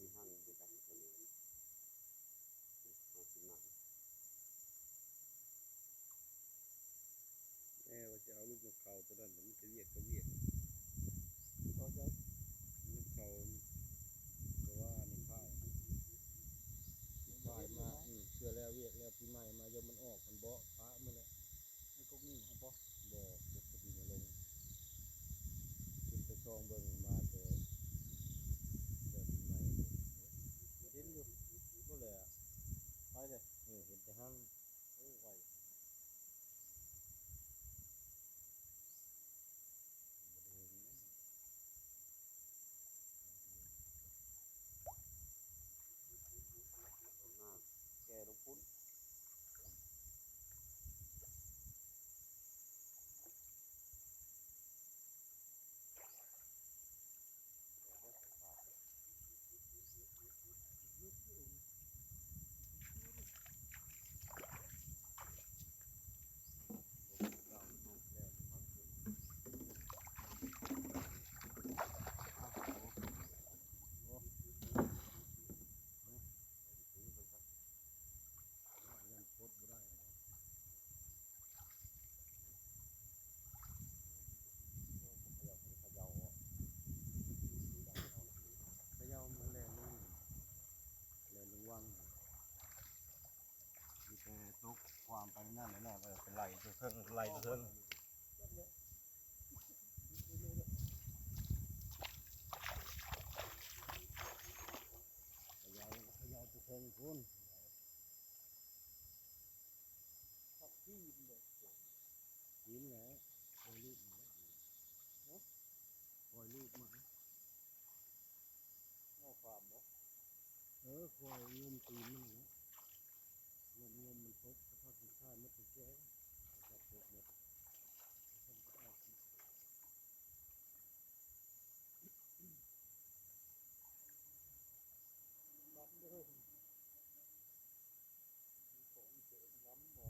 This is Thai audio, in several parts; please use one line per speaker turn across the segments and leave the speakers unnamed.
มีห้างอยู่กันตัวนี้มากินน้ำแม่ว่าจะเอาลูกนกเขาตัวนั้นมันจะเวียกเขาจะนกเขาแต่ว่าในข้าวฝ่ายมาเชื่อแล้วเวียกแล้วปีใหม่มายมมันออกมันเบาะฟ้ามันเลยมันก็นิ่งครับบ่ปกติมาลงขึ้นไปซองเบิ่งมาแต่เดือนปีใหม่เห็นอยู่ก็เลยไปเลยเห็นแต่ห้างโอ้ไหวแกลงพุ้นแต่ตกความไปนั่นแน่เป็นไหลตัวเพิ่งไหลตัวเพิ่งขยาวตัวเพิ่งคุณยิ้มแล้วคอยลูกมาคอยลูกมาง้อความบ่คอยงมตีนมันนะงมมันพบสภาพสุดท้ายมันถูกแก้จับพบหมดมันก็ออกบัดเด้อของเสริมล้ำบ่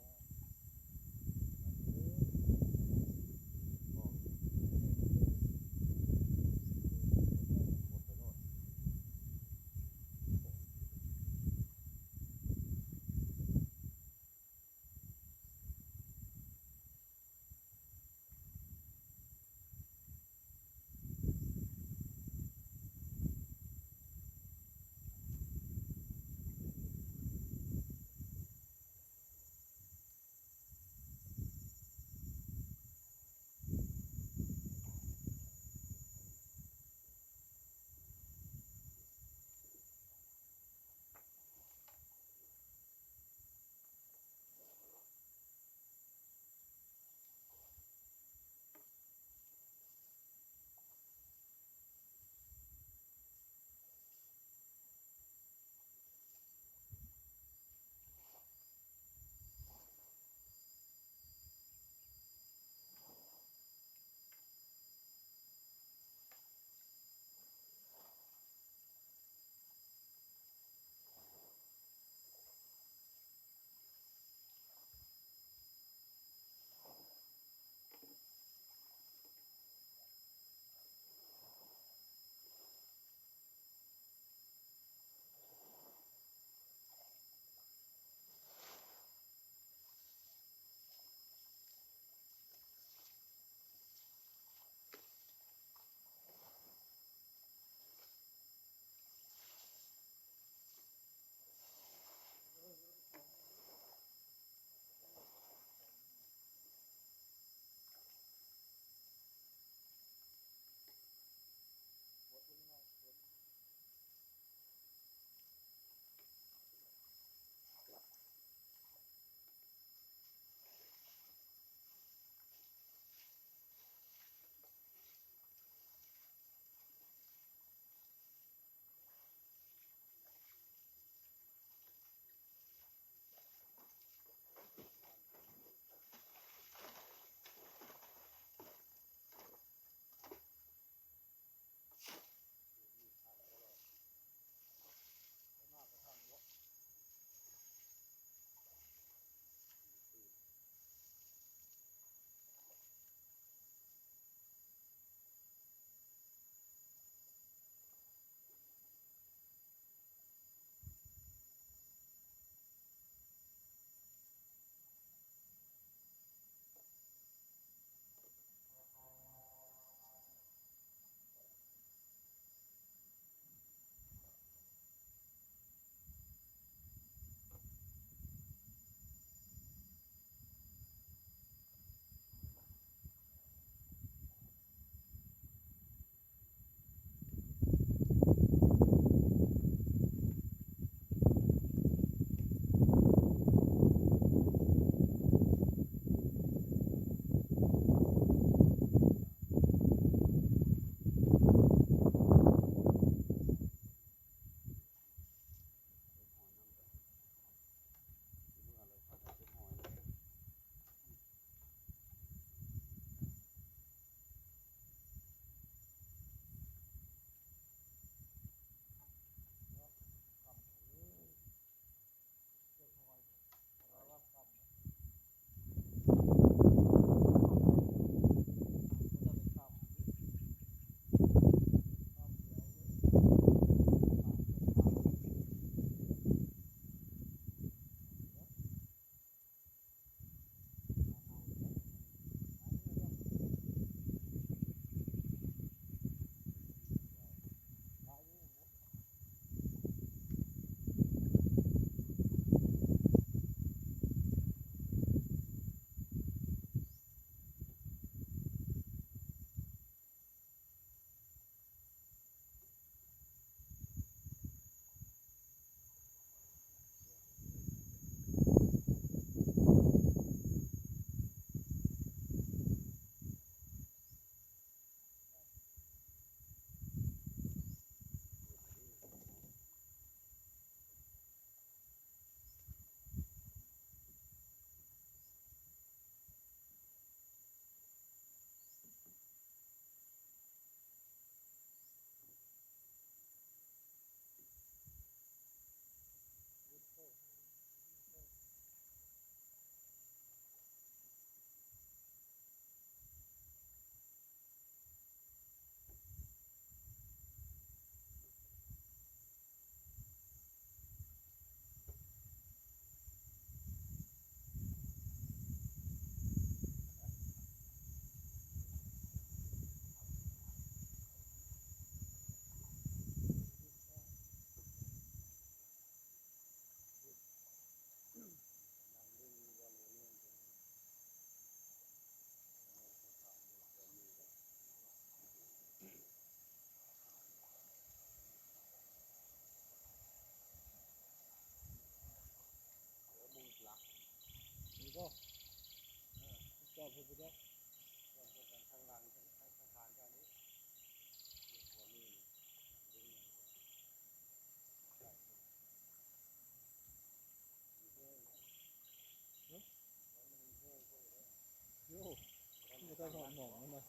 ไปหอมหมองมันนะ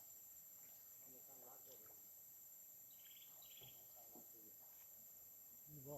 นี่บ่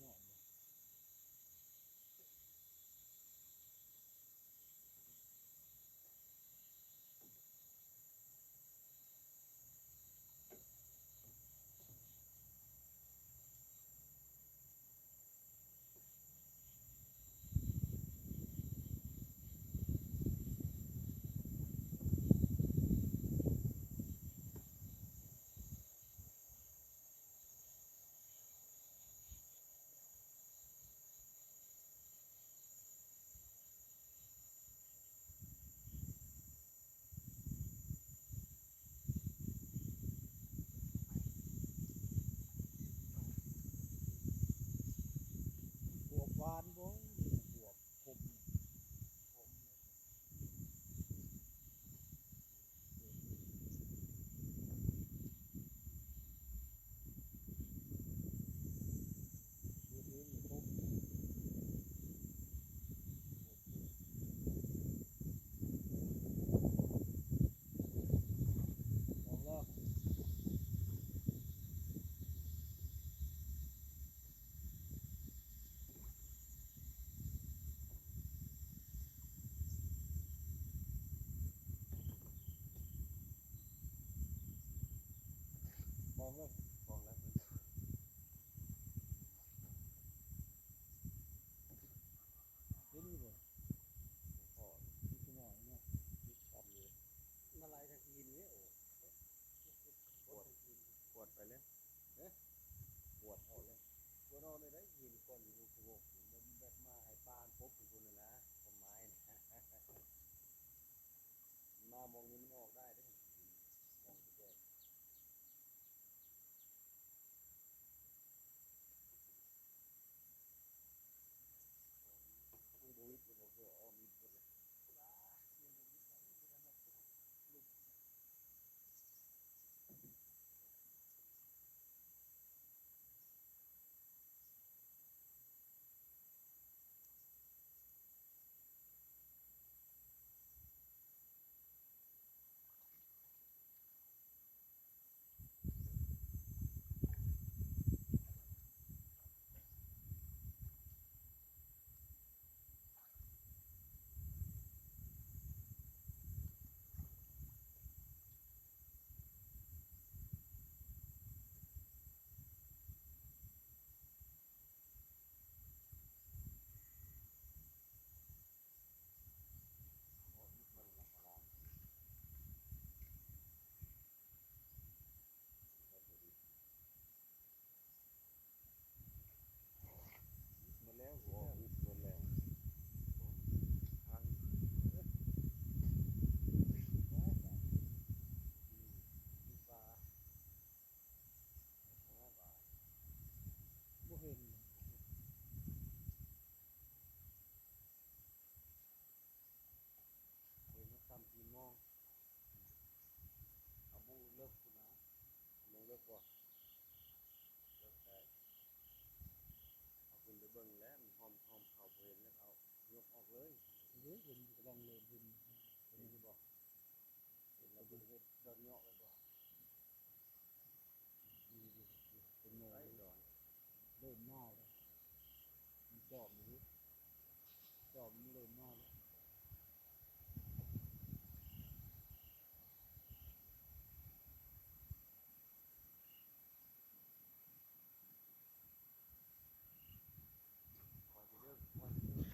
หมองบวบหวานบ่บวบคมบวบเองคมลองแล้วลองแล้ว
ฟองแล้ว
เห็นอยู่บ่
พอ
มีสมองเนาะ
ยึดกันเลย
มาลายทางกินเนี่ยโอ้ปวดกิน
ปวดไปเลยปวดเอาเลย
ปวดนอนเลยได้ยินก่อนอยู่กูบอกมันแบบมาให้ปานพบอยู่คนนะผมไม้นะมามองนี้มันออกได้ได้มองแดงมันบุยจะบอกว่าอ้อมีคนเลย
หมดแล้วหัวอุบหมดแล้วพัง
มีปลา
5 บาท
บ่เห็น
เว้นมาซ้ำ4 โมงเอาบุเลิกคุณนะมึงเลิกบ่เลิกได้
เลย
เฮ้ยผมกำลังเริ่มเห็น
เห็นที่บอกเห็นเราบริเวณดอนเงาะไปบ่
มีอยู่เป็นโน
ไอ้ดอน
เริ่มมาแล้วมันจอบอยู่จอบมันเริ่มมาแล้ว
คอยจะเลิกคอยจะเลิก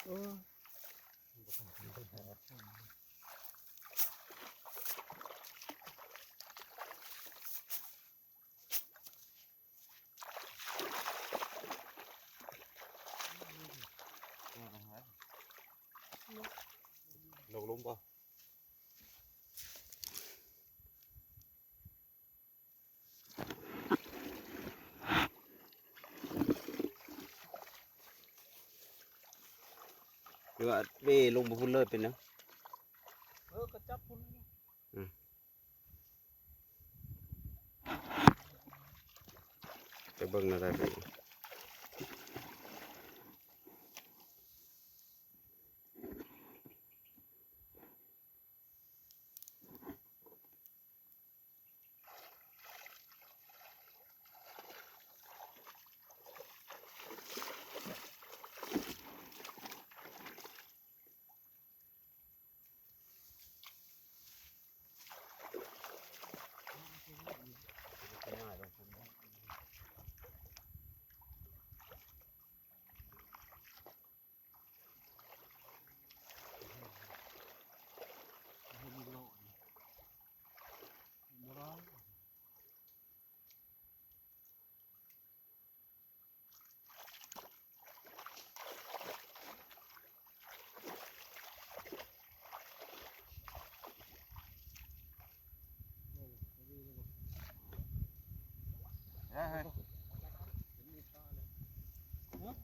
เออ
ลงลุมป่ะหรือว่าเบ้ลงบุพุ่นเลยเป็นนะ
กระจับพุ่น
ไปเบิ่งอะไรไป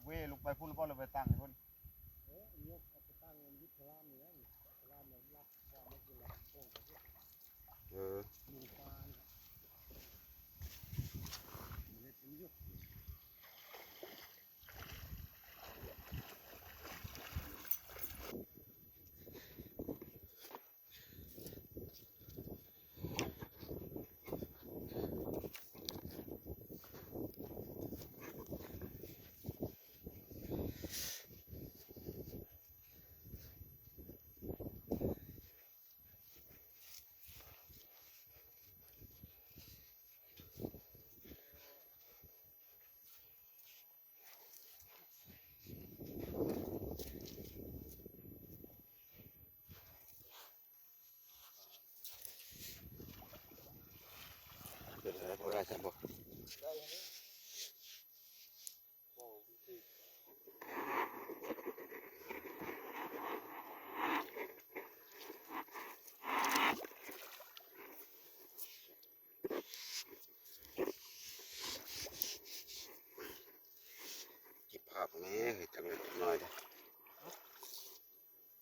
เว้ลงไปพุ่นแล้วก็เราไปตั้งพุ่น
ยกเอาไปตั้งยึดพลามนี่นะพลามเนี่ยรับความไม่กินรับโป่งไปที่
เออ
หมู่ปานเล็ดเป็นยุก
เดี๋ยวเราได้สักบ่
ได้ยังไงโป่งที่
เก็บภาพแม่เฮ้ยจังเลยหน่อยเด้อ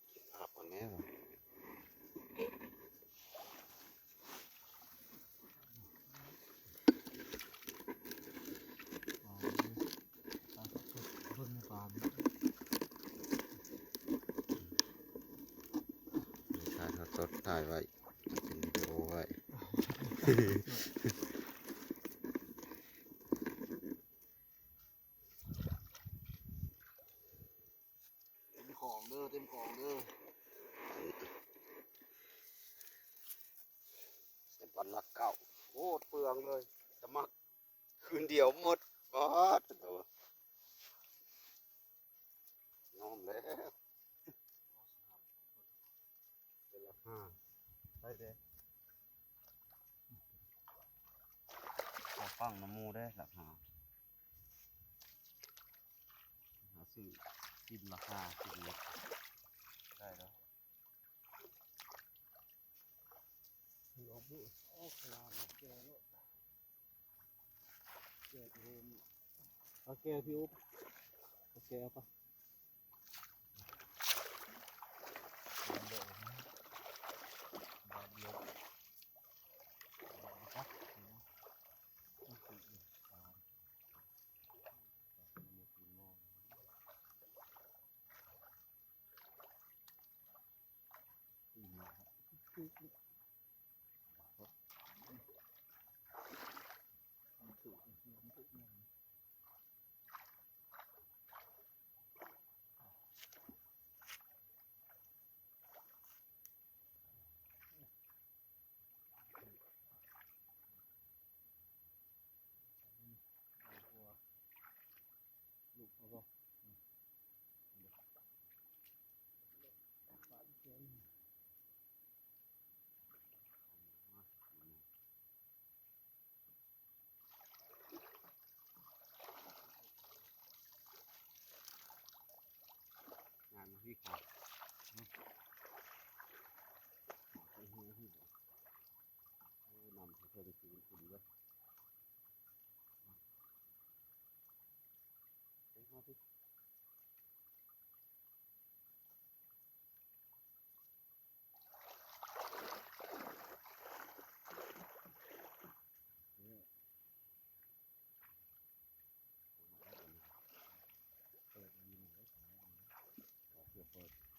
เก็บภาพก่อนแม่ว่ะ
เบิ่งปาน
ถ่ายทอดสดถ่ายไว้เป็นวิดีโอไว้
เต็มของเด้อเต็มของเด้อ
เส้นปันรักเก่าโคตรเปลืองเลยสมัครคืนเดียวหมดป๊อดตัวน้อมแล้วเป็นละห้าไปเด้ขอฟังน้ำมูได้หลักหาหาซื้อซิมราคาสิบเล็กได้แล้ว
ถือออกบุออกลามแกแล้วแกโฮมเอาแกพี่อุ๊บโอเคเอาปะลูกเอาปะ
ที่ขาด
ไอ้หิวหิวโอ้นำเธอไปกินอุ่นเลยเอ้ยมาพี่
เนี่ย
เปิดมันหน่อยขายอันนี้
เพื่อเปิด